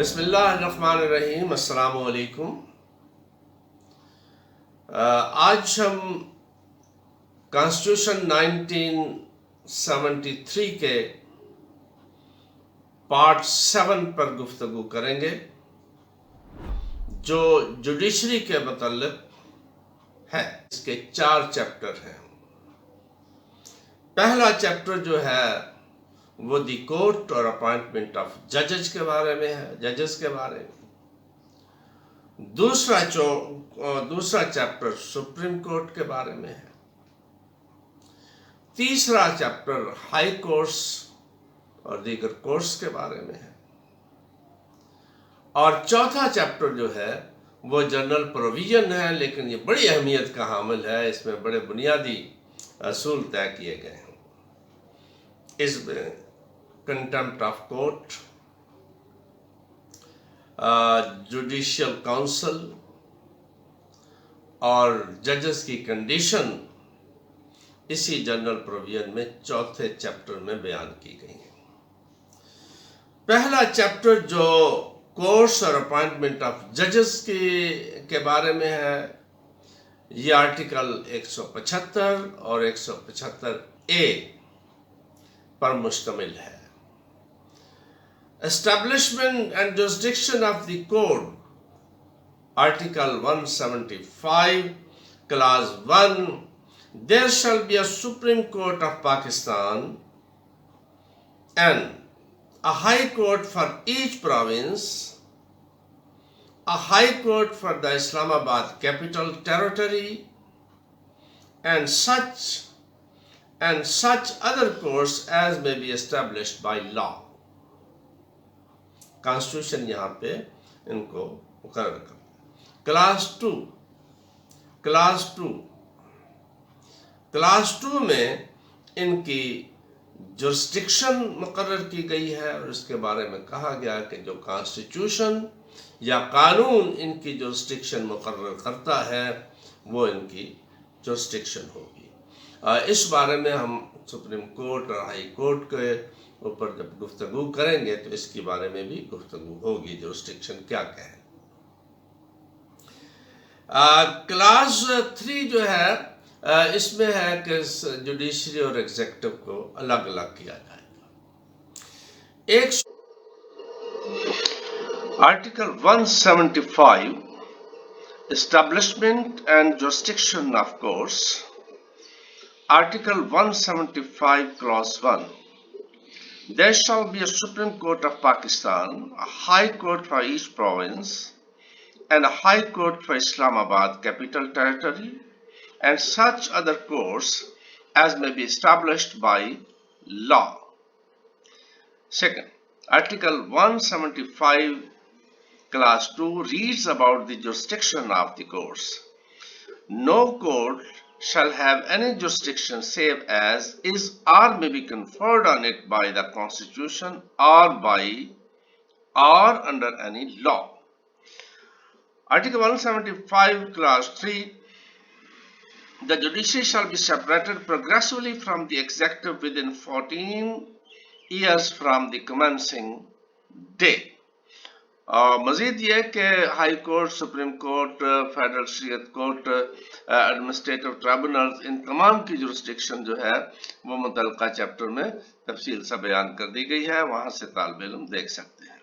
बिस्मिल्लाहिर्रहमानिर्रहीम। अस्सलामु अलैकुम। आज हम कॉन्स्टिट्यूशन 1973 के पार्ट 7 पर गुफ्तगू करेंगे जो जुडिशरी के मतलब है। इसके 4 चैप्टर हैं। पहला चैप्टर जो है वो दी कोर्ट और अपॉइंटमेंट ऑफ जजेस के बारे में है, जजेस के बारे में। दूसरा चैप्टर सुप्रीम कोर्ट के बारे में है। तीसरा चैप्टर हाई कोर्ट्स और दीगर कोर्ट्स के बारे में है। और चौथा चैप्टर जो है वो जनरल प्रोविजन है, लेकिन ये बड़ी अहमियत का हामिल है। इसमें बड़े बुनियादी असूल तय किए गए हैं। इसमें contempt of court, judicial council और जजेस की कंडीशन इसी जनरल प्रोविजन में चौथे चैप्टर में बयान की गई है। पहला चैप्टर जो कोर्ट्स और अपॉइंटमेंट ऑफ जजेस के बारे में है, ये आर्टिकल 175 और 175A पर मुश्तमिल है। Establishment and jurisdiction of the court, Article 175, Clause 1, there shall be a Supreme Court of Pakistan and a High Court for each province, a High Court for the Islamabad Capital Territory, and such other courts as may be established by law. Constitution यहाँ पे इनको मुकर्रर कर। Class to में इनकी jurisdiction मुकर्रर की गई है और इसके बारे में कहा गया कि जो कॉन्स्टिट्यूशन या कानून इनकी जुरिस्डिक्शन मुकर्रर करता है वो इनकी जुरिस्डिक्शन होगी। इस बारे में हम सुप्रीम कोर्ट और हाई कोर्ट के ऊपर जब गुफ्तगू करेंगे तो इसके बारे में भी गुफ्तगू होगी, जुरिस्डिक्शन क्या है। क्लास 3 जो है इसमें है कि जुडिशरी और एग्जीक्यूटिव को अलग अलग किया जाएगा। Article 175 establishment and jurisdiction of courts, article 175 clause 1, there shall be a Supreme Court of Pakistan, a High Court for each province, and a High Court for Islamabad Capital Territory, and such other courts as may be established by law. Second, Article 175 Clause 2 reads about the jurisdiction of the courts. No court shall have any jurisdiction save as is or may be conferred on it by the Constitution or under any law. Article 175 Clause 3, the judiciary shall be separated progressively from the executive within 14 years from the commencing day. मजीद ये कि high court, supreme court, federal शरीयत court, administrative tribunals, इन तमाम की jurisdiction जो है वो मुतल्लिका chapter में तफसील से बयान कर दी गई है। वहां से तालिब इल्म देख सकते हैं।